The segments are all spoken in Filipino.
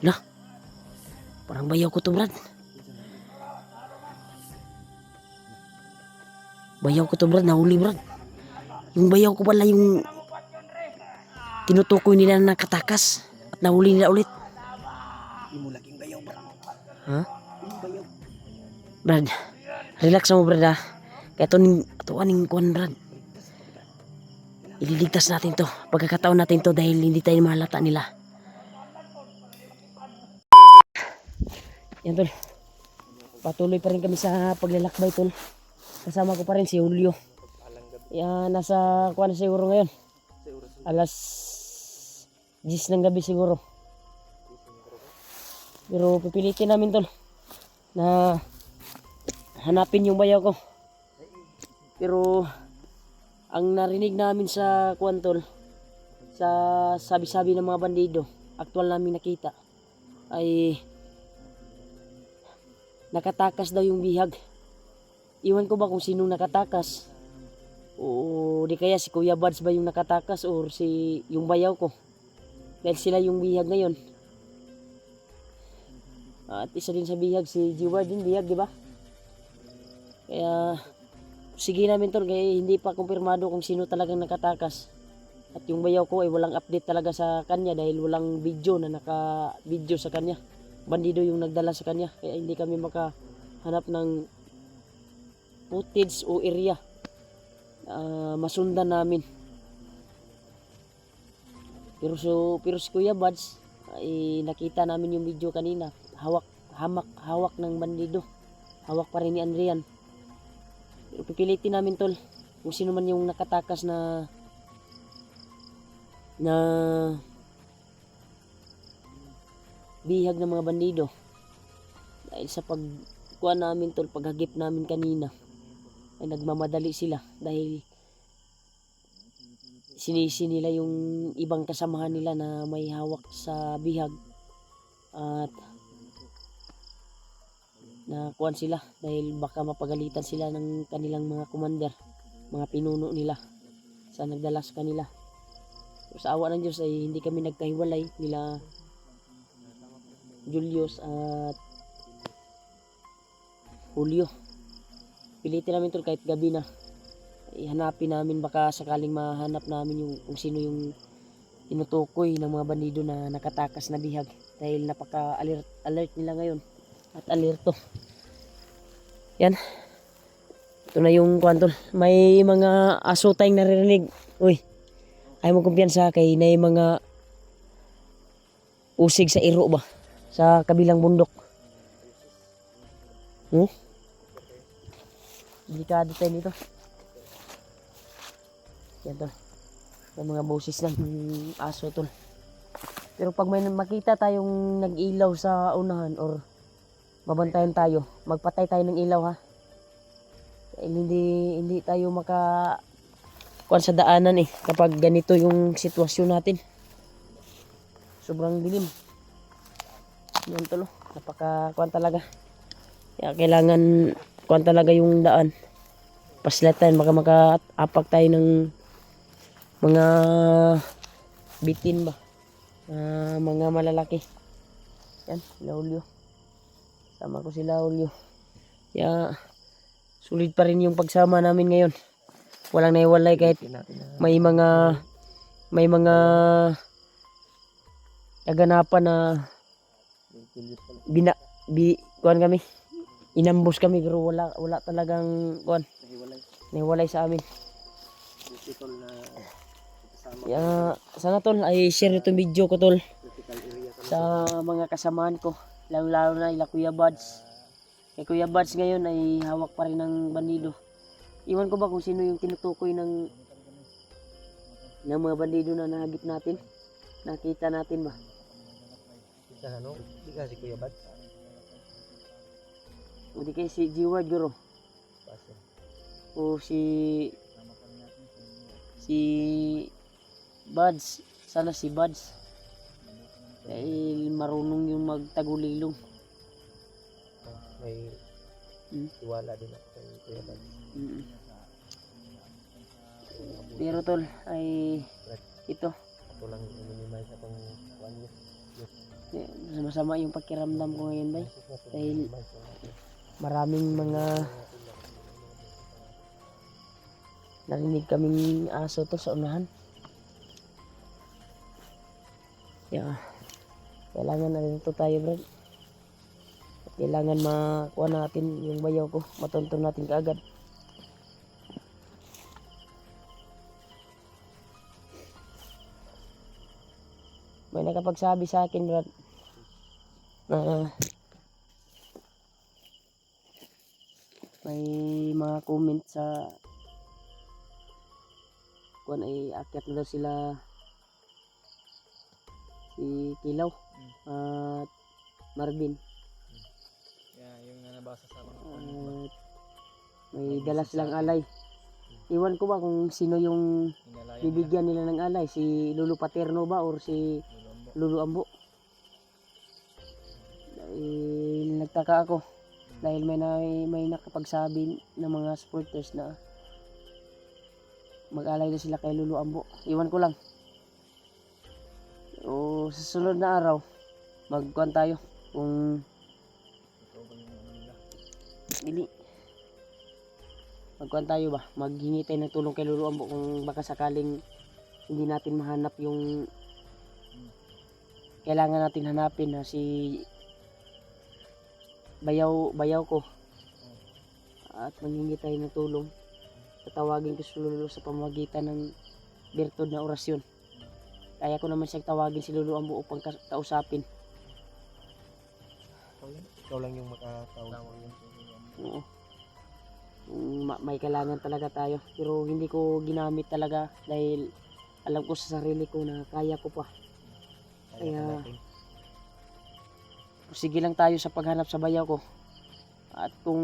Lah, parang bayaw ko to, Brad. Bayaw ko to, Brad. Nahuli, Brad. Yung bayaw ko pala yung tinutukoy nila na nakatakas at nahuli nila ulit. Imo laging bayaw, Brad. Ha? Imo bayaw. Brad, relax mo, Brad, ha. Kaya ito aning kuhan, Brad. Ililigtas natin to. Pagkakataon natin to dahil hindi tayo mahalata nila. Yan, tol. Patuloy pa rin kami sa paglalakbay, tol. Kasama ko pa rin si Julio. Yan, nasa kuhan siguro ngayon. Alas 10 ng gabi siguro. Pero pipilitin namin, tol, na hanapin yung bayaw ko. Pero ang narinig namin sa kuhan, tol, sa sabi-sabi ng mga bandido, aktual namin nakita, ay nakatakas daw yung bihag. Iwan ko ba kung sinong nakatakas, o di kaya si Kuya Buds ba yung nakatakas, or si yung bayaw ko, dahil sila yung bihag ngayon. At isa din sa bihag si G-Ward din bihag, di ba? Kaya sige namin, tol, kaya hindi pa kumpirmado kung sino talagang nakatakas. At yung bayaw ko ay walang update talaga sa kanya dahil walang video na naka-video sa kanya. Bandido yung nagdala sa kanya, kaya hindi kami makahanap ng footage o area masundan namin. Pero si Kuya Buds ay nakita namin yung video kanina. Hawak ng bandido. Hawak pa rin ni Andrian. Pero pipilitin namin, tol, kung sino man yung nakatakas na bihag ng mga bandido. Dahil sa pagkuha namin, tol, paghagip namin kanina, ay nagmamadali sila dahil sinisi nila yung ibang kasamahan nila na may hawak sa bihag, at nakuan sila dahil baka mapagalitan sila ng kanilang mga commander, mga pinuno nila sa nagdala sa kanila. Pero sa awa ng Diyos ay hindi kami nagkahiwalay nila Julius at Julio. Pilitin namin, tol, kahit gabi na, ihanapin namin, baka sakaling mahanap namin yung kung sino yung tinutukoy ng mga bandido na nakatakas na bihag dahil napaka alert nila ngayon at alerto. Yan, ito na yung kwantol. May mga aso tayong naririnig. Uy, ayaw mo kumpiyansa kay na yung mga usig sa iro ba sa kabilang bundok. Delikado tayo dito. Yan, tol, yung mga boses ng aso, tol. Pero pag may makita tayong nag-ilaw sa unahan or babantayan tayo, magpatay tayo ng ilaw, ha. Dahil hindi tayo kuan sa daanan kapag ganito yung sitwasyon natin. Sobrang dilim. Yan, tol, napaka kuan talaga. Kaya kailangan kuan talaga yung daan. Paslatan, baka makaapak tayo ng mga bitin ba, mga malalaki. Yan, sila Julio. Sama ko sila Julio. Kaya sulit pa rin yung pagsama namin ngayon. Walang naiwalay kahit may mga kaganapan na kuan kami. Inambos kami pero wala talagang kuan naiwalay sa amin. Kaya sana, tol, ay share itong video ko, tol, sa mga kasamahan ko, lalo na ila Kuya Buds. Kay Kuya Buds ngayon ay hawak pa rin ng bandido. Iwan ko ba kung sino yung tinutukoy ng mga bandido na nahagip natin, nakita natin ba? Di ka si Kuya Buds. O di kay si G-Ward guro, o si Buds. Sana si Buds dahil marunong yung magtagulilong. May tiwala din ako kay Kuya Buds. Pero, tol, ay ito ako lang minimize akong kuan niya. masama yung pakiramdam ko ngayon, bay. Dahil maraming mga narinig kaming aso to sa unahan. Yeah. Kailangan na rin ito tayo, bro. Kailangan makuha natin yung bayaw ko. Matuntun natin kaagad. May nakapagsabi sa akin, Brad, na may mga comment sa kung ay akyat na daw sila si Kilaw at Marvin. Yeah, yung nabasa sa mga At may dala silang alay. Iwan ko ba kung sino yung bibigyan nila ng alay, si Lulu Paterno ba or si Lulu Ambo. Dahil nagtaka ako dahil may nakapagsabi ng mga supporters na mag-alay na sila kay Lulu Ambo. Iwan ko lang. O sa sunod na araw magkuhan tayo kung dili magkuhan tayo ba, maghingi tayo ng tulong kay Lulu Ambo kung baka sakaling hindi natin mahanap yung kailangan natin hanapin na si bayaw ko, at manghingi tayo ng tulong. Tatawagin ko si Lulu sa pamamagitan ng bertod na orasyon. Kaya ko naman siyang tawagin si Lulu Ambo upang kausapin. Ikaw lang yung makatawag. Oo. May kailangan talaga tayo, pero hindi ko ginamit talaga dahil alam ko sa sarili ko na kaya ko pa. Kaya sige lang tayo sa paghanap sa bayaw ko. At kung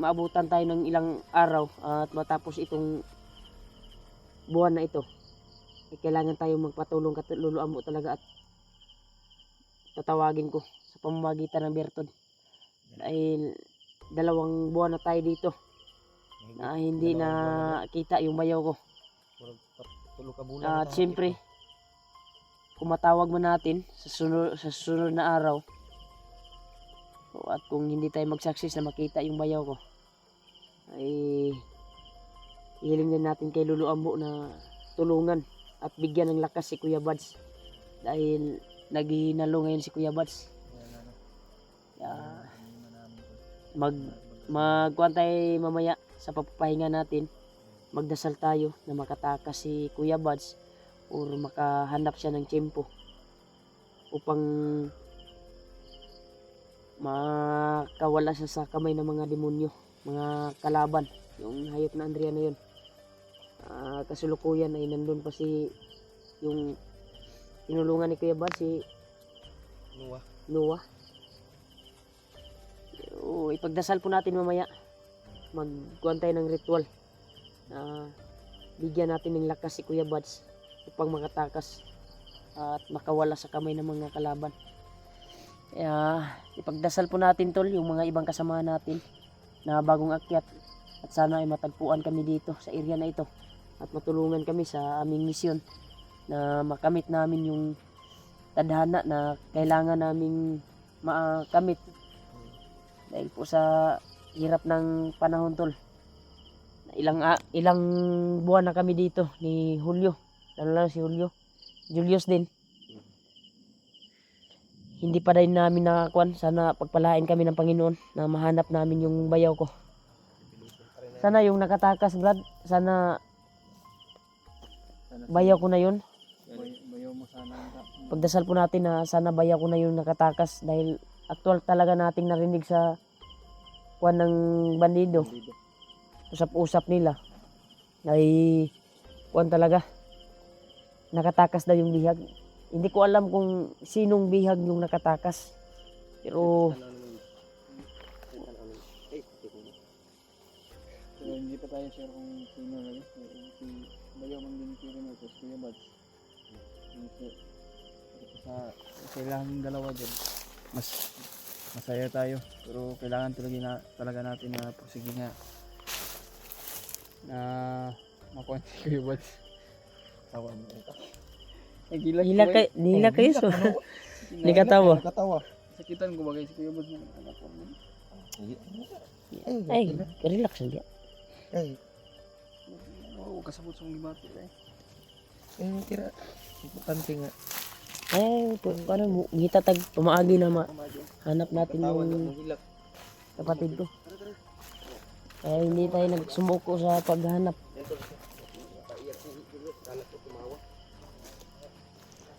maabutan tayo ng ilang araw at matapos itong buwan na ito, kailangan tayo magpatulong kay Lulu Ambo talaga, at tatawagin ko sa pamamagitan ng bertod. Dahil 2 buwan na tayo dito na hindi na kita yung bayaw ko. At siyempre, kung matawag mo natin sa sunod na araw, at kung hindi tayo mag-success na makita yung bayaw ko, ay hiling din natin kay Lulu Ambo na tulungan at bigyan ng lakas si Kuya Bads, dahil naghihinalo ngayon si Kuya Bads. Magkuhan tayo mamaya sa papahinga natin, magdasal tayo na makatakas si Kuya Bads or makahanap siya ng tiyempo upang makawala siya sa kamay ng mga demonyo, mga kalaban, yung hayop na Andrea na yun. Kasulukuyan ay nandun pa si yung tinulungan ni Kuya Bad, si Noah. O, ipagdasal po natin mamaya, magkuhan tayo ng ritual na bigyan natin ng lakas si Kuya Bads upang makatakas at makawala sa kamay ng mga kalaban. Kaya ipagdasal po natin, tol, yung mga ibang kasama natin na bagong akyat, at sana ay matagpuan kami dito sa area na ito at matulungan kami sa aming misyon na makamit namin yung tadhana na kailangan naming makamit dahil po sa hirap ng panahon, tol. Ilang buwan na kami dito ni Julio, lalo na si Julius din. Hindi pa rin namin nakakuan. Sana pagpalain kami ng Panginoon na mahanap namin yung bayaw ko. Sana yung nakatakas, Brad, sana bayaw ko na yun. Bayaw mo sana. Pagdasal po natin na sana bayaw ko na yung nakatakas, dahil aktual talaga nating narinig sa kuan ng bandido. Usap-usap nila ay kuan talaga, nakatakas daw yung bihag. Hindi ko alam kung sinong bihag yung nakatakas, pero hindi pa tayo sure kung sino na yun. Si Bayaw mang dinitiro mo, tapos Kuya Bads. Kailangan dalawa dyan. Mas masaya tayo, pero kailangan talaga natin na pursige nga na makuha si Kuya Bads. Tawa mo ito. nila kayo so. Hindi ka tawa. Nakatawa. Sakitan ko bagay si Kuya Bas na anak ko. Ay, relax lang. Ay, Oo, kasabot sa mga bati eh. tira. Importante nga. Ay, paano mo? Ngita tag pumaagi na hanap natin Tawan yung ng hilak. kapatid ko. Kaya hindi tayo nagsumuko sa paghanap.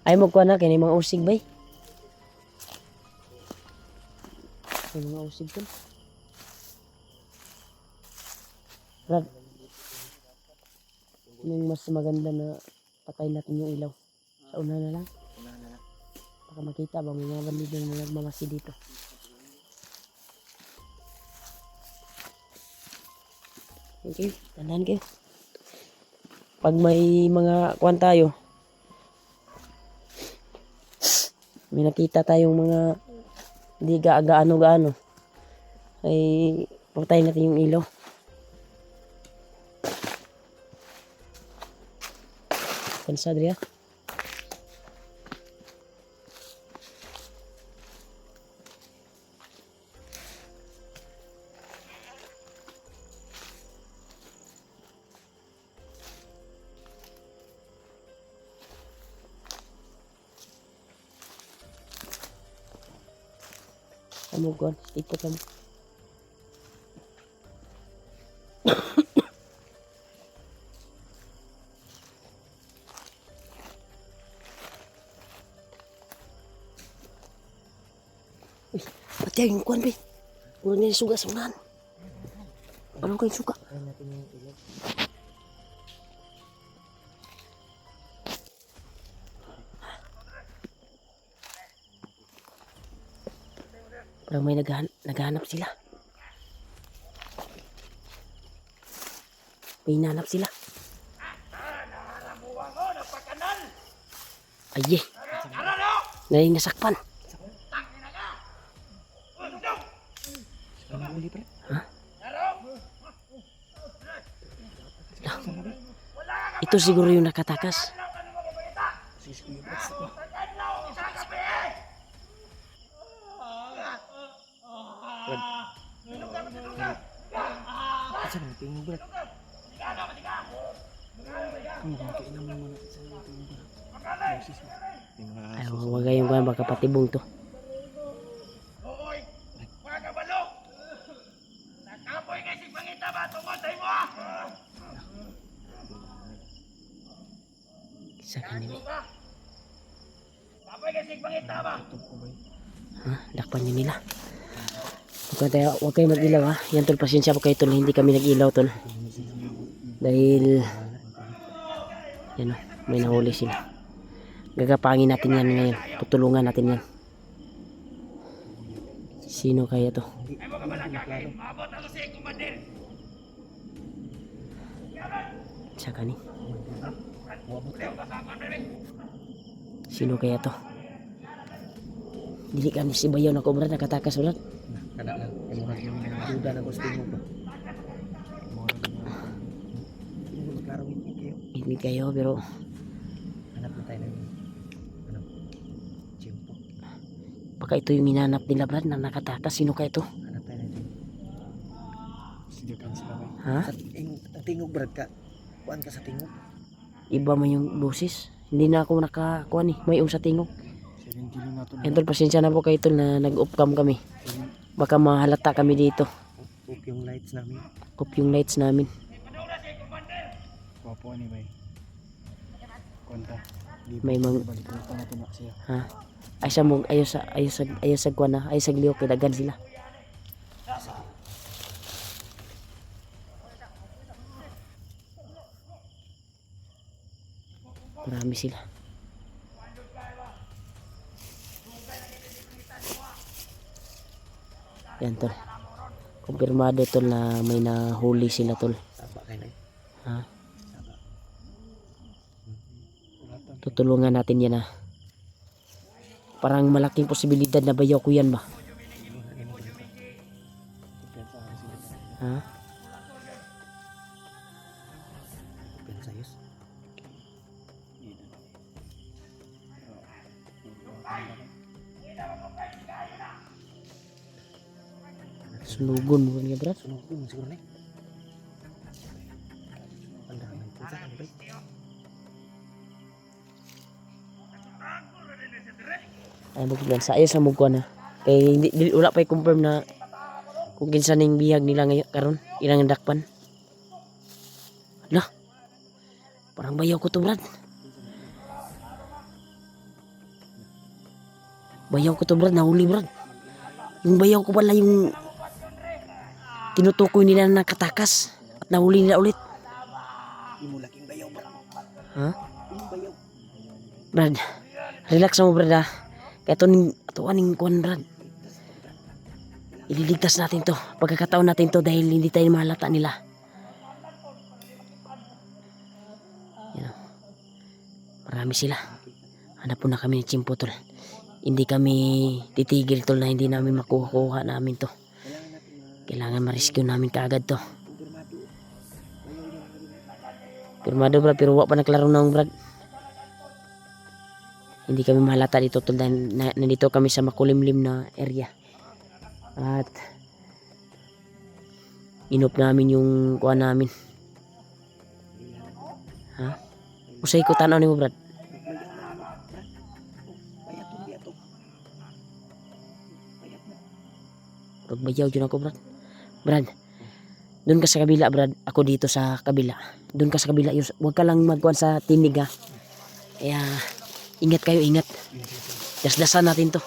Ay mo ko na kini mga usig bay. Ay mga usig ko. Brad. Yung mas maganda na patay natin yung ilaw. Sa una na lang. Baka makita ba may mga bandido na nagmamasi dito. Okay, tandaan kayo. Pag may mga kuwan tayo, may nakita tayong mga hindi gaano-gaano, ay patayin natin yung ilaw. Kansa Adria? Ano ko? Ikot lang. Uy, pati yung kuwan, be. Puro niya yung suga sa unahan. Ano kayong suga? Ay natin yung ilaw. Parang may naghahanap sila. May hinanap sila. Ay, nasakpan. Ha? Ito siguro yung nakatakas. Asa ba tingin Brad? Kainan mo muna sa tingin Brad. Ay, huwag kayong kuhan, baka patibong to. Sa kanila. Ha? Dakpan nyo nila. Huwag kayo mag-ilaw ha. Yan tol, pasensya po kayo tol. Hindi kami nag-ilaw tol. Dahil yan o, may nahuli sila. Gagapangin natin yan ngayon. Tutulungan natin yan. Sino kaya to? Sa kani? Sino kaya to? Dili kami si Bayaw na kobra nakatakas ulat. Kada lang. Yung duda na gusto mo ba? Hindi mo maglaro kayo. Hindi kayo pero Hanap na tayo ng tiyempo. baka ito yung minanap nila Brad na nakatakas. Sino kaya to? Hanap tayo ng tiyempo. Sige kan sila ba? Ha? Ang tingog Brad ka. Kuan ka sa tingog. Iba man yung boses. Hindi na ako nakakuha ni. May sa tingog. 7 kilo na to. Yan tol, pasensya na po kayo tol na nag-off cam kami. Baka mahalata kami dito. Off yung lights namin. Off yung lights namin. Wapo ni bay. Konta. May mga Balik ko na to na siya. ha. Ay sa mong ayo sa kuha na. Ay sa liok dagan sila. Marami sila. Yan tol. Kumpirmado tol na may nahuli sila tol. Saba kayo na. Ha? Saba. Tutulungan natin yan ha. Parang malaking posibilidad na bayaw ko yan ba? Ha? Pinasayos. Sunugon mo niya, Brad. Sunugon siguro na. Ang dami po sa ano ba? Ay magkuan sa ayos sa mugkuan na. Kay hindi wala pa i-confirm na kung kinsa ning bihag nila ngayon karon ilang dakpan. Lah. Parang bayaw ko to, Brad. Bayaw ko to, Brad, nahuli, Brad. Yung bayaw ko pala yung tinutukoy nila na katakas at nahuli nila ulit. Imo laking bayaw ba? Ha? Imo bayaw. Brad, relax mo, Brad, ha. Kaya ito aning kuan, Brad. Ililigtas natin to. Pagkakataon natin to dahil hindi tayo mahalata nila. Yan. Marami sila. Hanap po na kami ni Chimpo, tol. Hindi kami titigil, tol, na hindi namin makuha namin to. Kailangan ma-rescue namin kaagad to. Pirmado, Brad, pero wala pa naklaro na, Brad. Hindi kami mahalata dito, tol, dahil nandito kami sa makulimlim na area. At inop namin yung kuha namin. Ha? Usay ko tanaw ni mo, Brad. Pagbayaw dyan ako, Brad. Brad, doon ka sa kabila, Brad. Ako dito sa kabila. Doon ka sa kabila. Huwag ka lang magkuhan sa tinig, ha. Kaya ingat kayo, ingat. Dasdasan natin to.